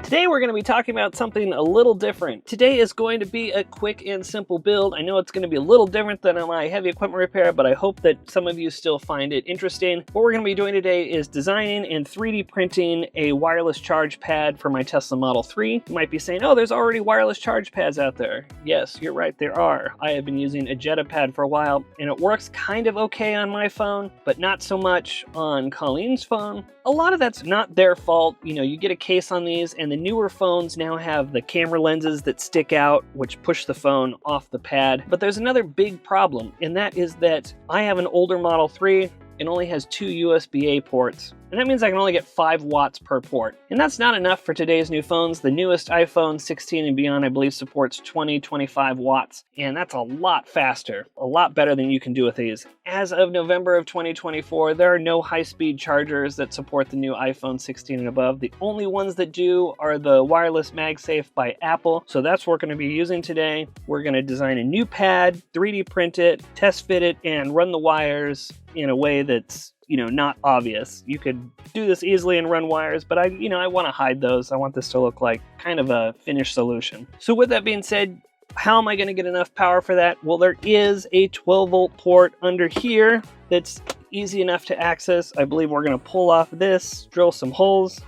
Today we're going to be talking about something a little different. Today is going to be a quick and simple build. I know it's going to be a little different than my heavy equipment repair, but I hope that some of you still find it interesting. What we're going to be doing today is designing and 3D printing a wireless charge pad for my Tesla Model 3. You might be saying, oh, there's already wireless charge pads out there. Yes, you're right, there are. I have been using a Yeti pad for a while, and it works kind of okay on my phone, but not so much on Colleen's phone. A lot of that's not their fault. You know, you get a case on these, and the newer phones now have the camera lenses that stick out, which push the phone off the pad. But there's another big problem, and that is that I have an older Model 3. It only has 2 USB-A ports, and that means I can only get 5 watts per port. And that's not enough for today's new phones. The newest iPhone 16 and beyond, I believe, supports 25 watts, and that's a lot faster, a lot better than you can do with these. As of November of 2024, there are no high-speed chargers that support the new iPhone 16 and above. The only ones that do are the wireless MagSafe by Apple, so that's what we're going to be using today. We're going to design a new pad, 3D print it, test fit it, and run the wires in a way that's, not obvious. You could do this easily and run wires, but I want to hide those. I want this to look like kind of a finished solution. So with that being said, how am I going to get enough power for that? Well, there is a 12-volt port under here that's easy enough to access. I believe we're going to pull off this, drill some holes.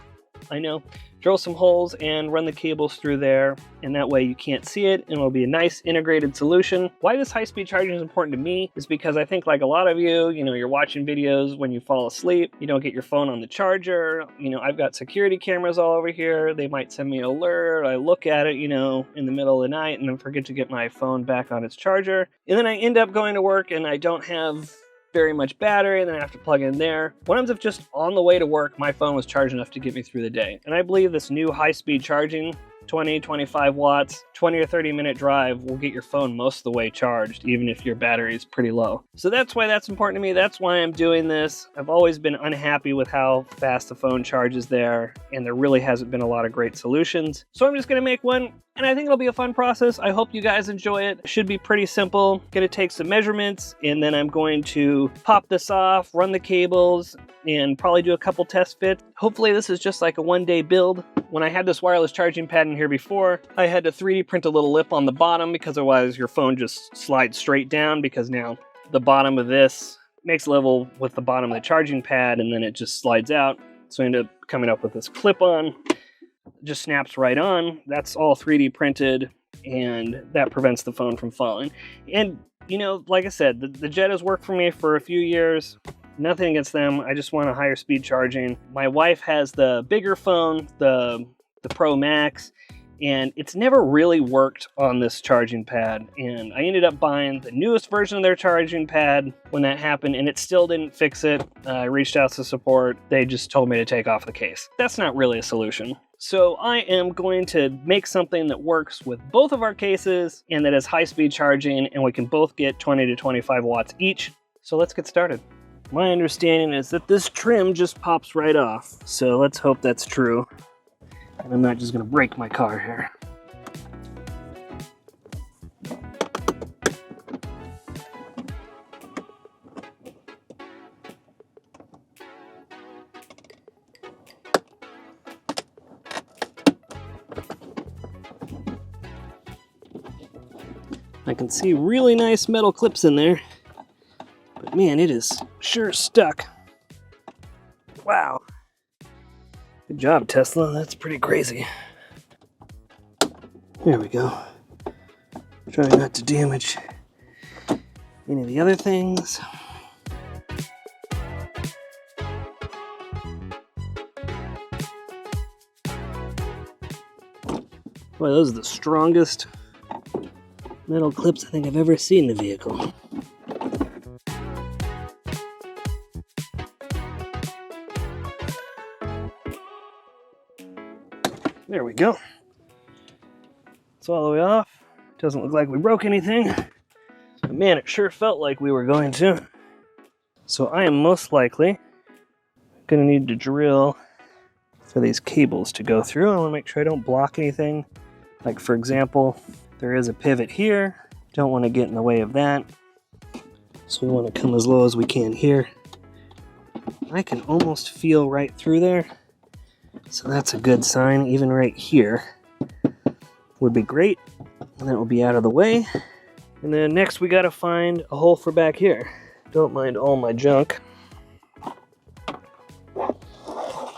Drill some holes and run the cables through there, and that way you can't see it, and it'll be a nice integrated solution. Why this high-speed charging is important to me is because I think, like a lot of you, you're watching videos when you fall asleep, you don't get your phone on the charger. I've got security cameras all over here. They might send me an alert. I look at it, in the middle of the night and then forget to get my phone back on its charger. And then I end up going to work and I don't have very much battery, and then I have to plug in there. What happens if just on the way to work, my phone was charged enough to get me through the day? And I believe this new high-speed charging, 25 watts, 20 or 30 minute drive will get your phone most of the way charged, even if your battery is pretty low. So that's why that's important to me. That's why I'm doing this. I've always been unhappy with how fast the phone charges there, and there really hasn't been a lot of great solutions. So I'm just going to make one, and I think it'll be a fun process. I hope you guys enjoy it. It should be pretty simple. Going to take some measurements, and then I'm going to pop this off, run the cables, and probably do a couple test fits. Hopefully this is just like a one-day build. When I had this wireless charging pad in here before, I had to 3D print a little lip on the bottom because otherwise your phone just slides straight down, because now the bottom of this makes level with the bottom of the charging pad, and then it just slides out. So I ended up coming up with this clip-on. Just snaps right on. That's all 3D printed, and that prevents the phone from falling. And, like I said, the Jettas worked for me for a few years. Nothing against them. I just want a higher speed charging. My wife has the bigger phone, the Pro Max, and it's never really worked on this charging pad. And I ended up buying the newest version of their charging pad when that happened, and it still didn't fix it. I reached out to support. They just told me to take off the case. That's not really a solution. So I am going to make something that works with both of our cases and that has high-speed charging, and we can both get 20 to 25 watts each. So let's get started. My understanding is that this trim just pops right off, so let's hope that's true. And I'm not just going to break my car here. I can see really nice metal clips in there, but man, it is sure stuck. Wow. Good job, Tesla. That's pretty crazy. There we go. Try not to damage any of the other things. Boy, those are the strongest metal clips I think I've ever seen in a vehicle. There we go. It's all the way off. Doesn't look like we broke anything. But man, it sure felt like we were going to. So I am most likely going to need to drill for these cables to go through. I want to make sure I don't block anything. Like, for example, there is a pivot here. Don't want to get in the way of that. So we want to come as low as we can here. I can almost feel right through there. So that's a good sign. Even right here would be great. And that will be out of the way. And then next we gotta find a hole for back here. Don't mind all my junk.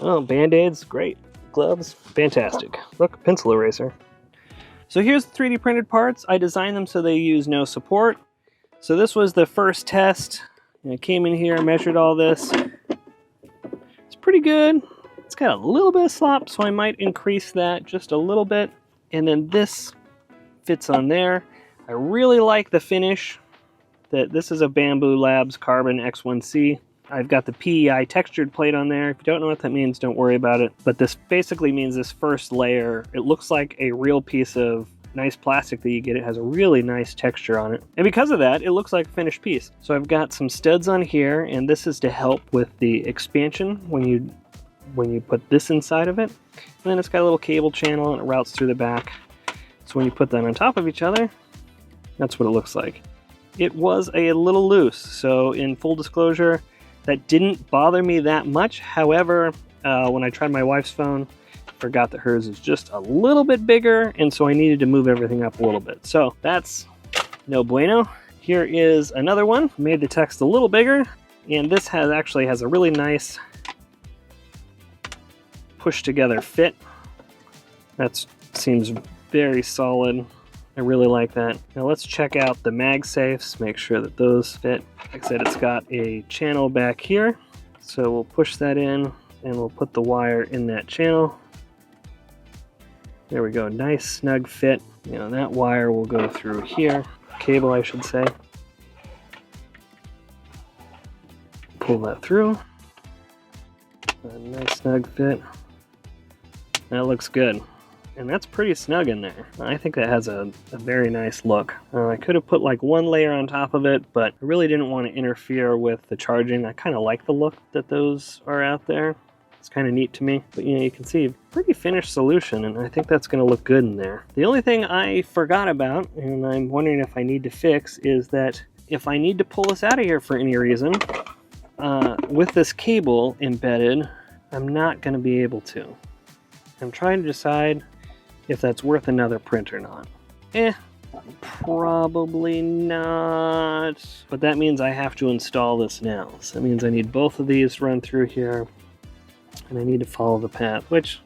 Oh, Band-Aids, great. Gloves, fantastic. Look, pencil eraser. So here's the 3D printed parts. I designed them so they use no support. So this was the first test. I came in here, measured all this. It's pretty good. It's got a little bit of slop, so I might increase that just a little bit. And then this fits on there. I really like the finish. This is a Bamboo Labs Carbon X1C. I've got the PEI textured plate on there. If you don't know what that means, don't worry about it. But this basically means this first layer, it looks like a real piece of nice plastic that you get. It has a really nice texture on it. And because of that, it looks like a finished piece. So I've got some studs on here, and this is to help with the expansion when you put this inside of it. And then it's got a little cable channel and it routes through the back. So when you put that on top of each other, that's what it looks like. It was a little loose, so in full disclosure, that didn't bother me that much. However, when I tried my wife's phone, I forgot that hers is just a little bit bigger, and so I needed to move everything up a little bit. So that's no bueno. Here is another one. Made the text a little bigger, and this actually has a really nice push together fit. That seems very solid. I really like that. Now let's check out the MagSafes, make sure that those fit. Like I said, it's got a channel back here. So we'll push that in and we'll put the wire in that channel. There we go, nice snug fit. You know, that wire will go through here. Cable, I should say. Pull that through. A nice snug fit. That looks good. And that's pretty snug in there. I think that has a very nice look. I could have put like one layer on top of it, but I really didn't want to interfere with the charging. I kind of like the look that those are out there. It's kind of neat to me. But you know, you can see pretty finished solution, and I think that's going to look good in there. The only thing I forgot about, and I'm wondering if I need to fix, is that if I need to pull this out of here for any reason, with this cable embedded, I'm not going to be able to. I'm trying to decide if that's worth another print or not. Probably not. But that means I have to install this now. So that means I need both of these to run through here, and I need to follow the path, which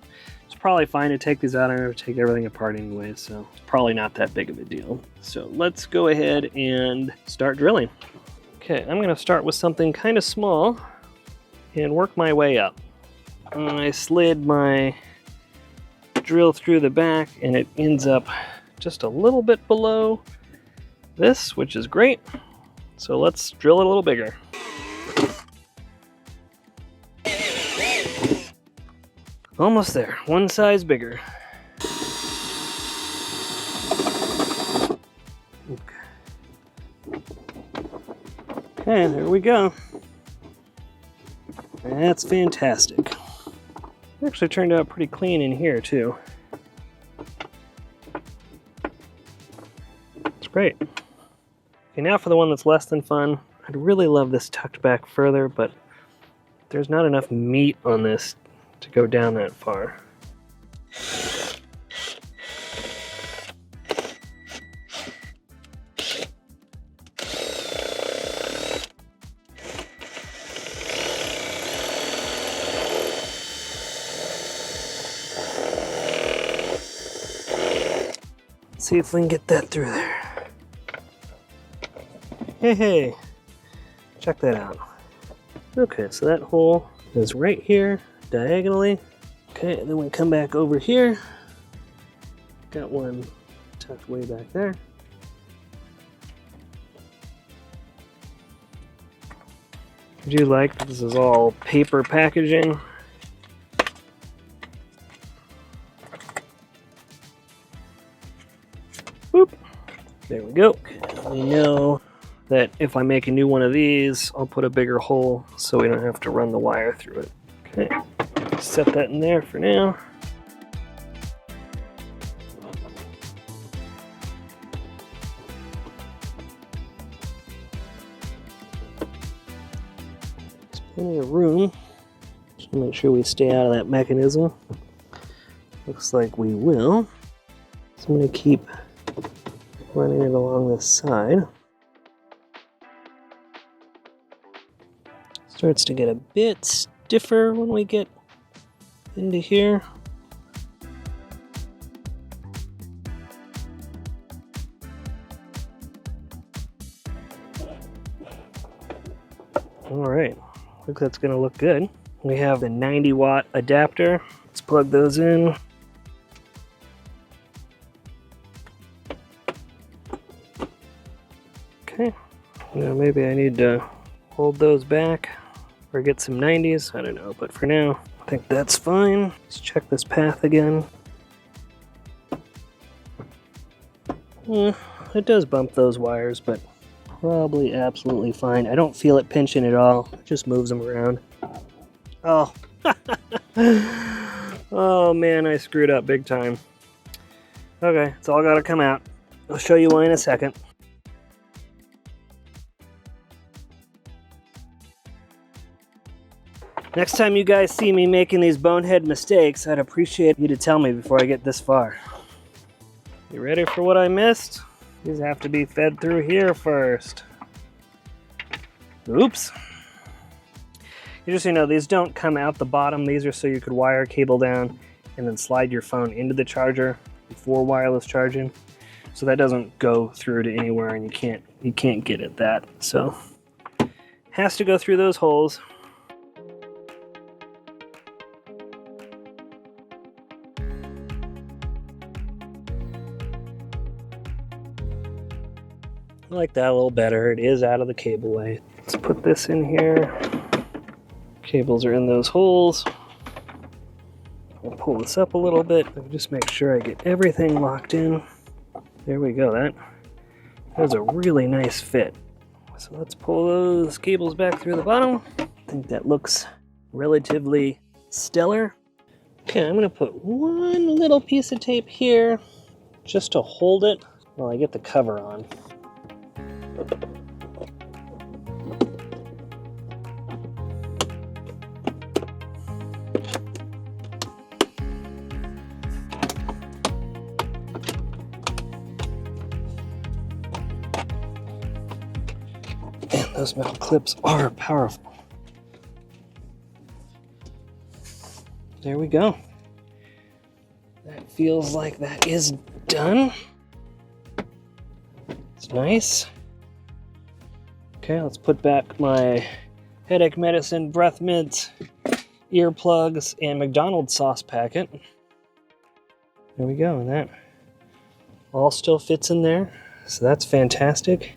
is probably fine to take these out. I'm going to take everything apart anyway, so it's probably not that big of a deal. So let's go ahead and start drilling. Okay, I'm going to start with something kind of small and work my way up. I slid my drill through the back, and it ends up just a little bit below this, which is great. So let's drill it a little bigger. Almost there, one size bigger. Okay, there we go. That's fantastic. Actually turned out pretty clean in here too. It's great. Okay, now for the one that's less than fun. I'd really love this tucked back further, but there's not enough meat on this to go down that far. See if we can get that through there. Hey, check that out. Okay, so that hole is right here, diagonally. Okay, and then we come back over here. Got one tucked way back there. I do like that this is all paper packaging. Boop. There we go. We know that if I make a new one of these, I'll put a bigger hole so we don't have to run the wire through it. Okay, set that in there for now. There's plenty of room. So Make sure we stay out of that mechanism. Looks like we will. So I'm going to keep running it along this side. Starts to get a bit stiffer when we get into here. All right, looks that's gonna look good. We have the 90-watt adapter. Let's plug those in. Okay, now maybe I need to hold those back or get some 90s. I don't know, but for now, I think that's fine. Let's check this path again. It does bump those wires, but probably absolutely fine. I don't feel it pinching at all. It just moves them around. Oh. Oh man, I screwed up big time. Okay, it's all gotta come out. I'll show you why in a second. Next time you guys see me making these bonehead mistakes, I'd appreciate you to tell me before I get this far. You ready for what I missed? These have to be fed through here first. Oops. Just so you know, these don't come out the bottom. These are so you could wire a cable down and then slide your phone into the charger before wireless charging. So that doesn't go through to anywhere and you can't get at that. So has to go through those holes. I like that a little better. It is out of the cableway. Let's put this in here. Cables are in those holes. I'll pull this up a little bit. Just make sure I get everything locked in. There we go. That was a really nice fit. So let's pull those cables back through the bottom. I think that looks relatively stellar. Okay, I'm going to put one little piece of tape here just to hold it while I get the cover on. Man, those metal clips are powerful. There we go. That feels like that is done. It's nice. Okay, let's put back my headache medicine, breath mints, earplugs, and McDonald's sauce packet. There we go, and that all still fits in there, so that's fantastic.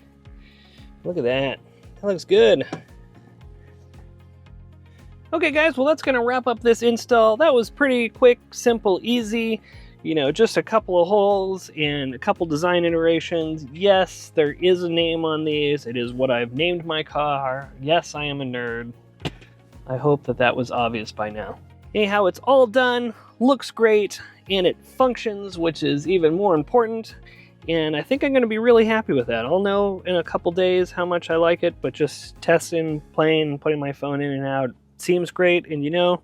Look at that. That looks good. Okay guys, well that's going to wrap up this install. That was pretty quick, simple, easy. You know, just a couple of holes and a couple design iterations. Yes, there is a name on these. It is what I've named my car. Yes, I am a nerd. I hope that that was obvious by now. Anyhow, it's all done, looks great, and it functions, which is even more important. And I think I'm going to be really happy with that. I'll know in a couple days how much I like it, but just testing, playing, putting my phone in and out seems great. And you know,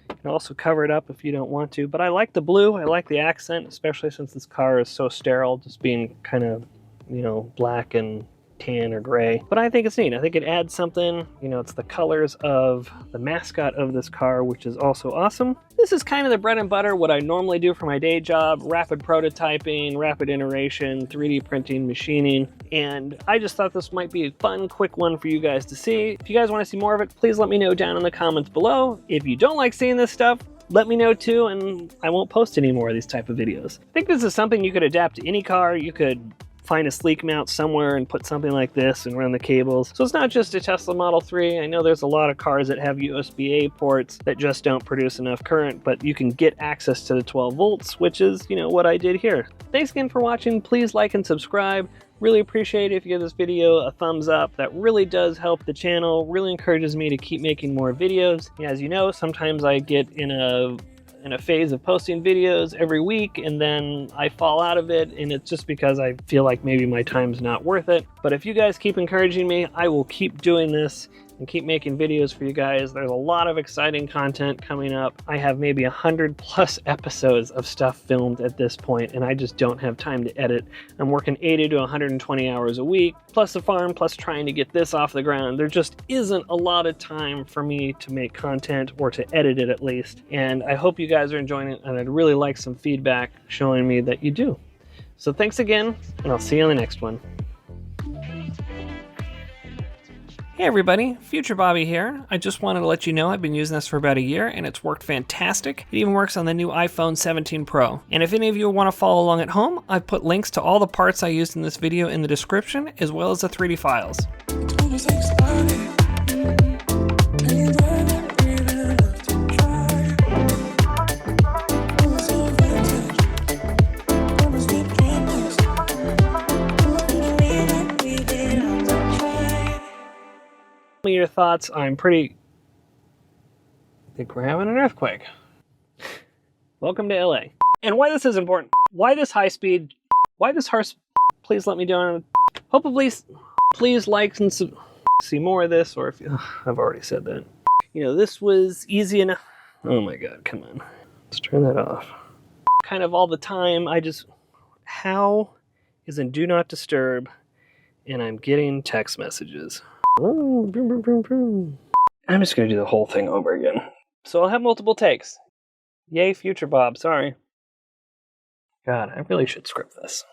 you can also cover it up if you don't want to. But I like the blue. I like the accent, especially since this car is so sterile, just being kind of, you know, black and tan or gray. But I think it's neat. I think it adds something. You know, it's the colors of the mascot of this car, which is also awesome. This is kind of the bread and butter, what I normally do for my day job: rapid prototyping, rapid iteration, 3D printing, machining. And I just thought this might be a fun, quick one for you guys to see. If you guys want to see more of it, please let me know down in the comments below. If you don't like seeing this stuff, let me know too, and I won't post any more of these type of videos. I think this is something you could adapt to any car. You could find a sleek mount somewhere and put something like this and run the cables. So it's not just a Tesla Model 3. I know there's a lot of cars that have USB-A ports that just don't produce enough current, but you can get access to the 12 volts, which is, you know, what I did here. Thanks again for watching. Please like and subscribe. Really appreciate it if you give this video a thumbs up. That really does help the channel, really encourages me to keep making more videos. As you know, sometimes I get in a phase of posting videos every week and then I fall out of it, and it's just because I feel like maybe my time's not worth it. But if you guys keep encouraging me, I will keep doing this and keep making videos for you guys. There's a lot of exciting content coming up. I have maybe 100+ episodes of stuff filmed at this point, and I just don't have time to edit. I'm working 80 to 120 hours a week, plus the farm, plus trying to get this off the ground. There just isn't a lot of time for me to make content, or to edit it at least. And I hope you guys are enjoying it, and I'd really like some feedback showing me that you do. So thanks again, and I'll see you on the next one. Hey everybody, Future Bobby here. I just wanted to let you know I've been using this for about a year and it's worked fantastic. It even works on the new iPhone 17 Pro. And if any of you want to follow along at home, I've put links to all the parts I used in this video in the description, as well as the 3D files. Your thoughts. I think we're having an earthquake. Welcome to LA. And why this is important. Why this high speed? Why this harsh? Please let me down. Hopefully, please like and see more of this. Or if I've already said that. You know, this was easy enough. Oh my God, come on. Let's turn that off. Kind of all the time. How is in Do Not Disturb and I'm getting text messages? I'm just going to do the whole thing over again. So I'll have multiple takes. Yay, Future Bob, sorry. God, I really should script this.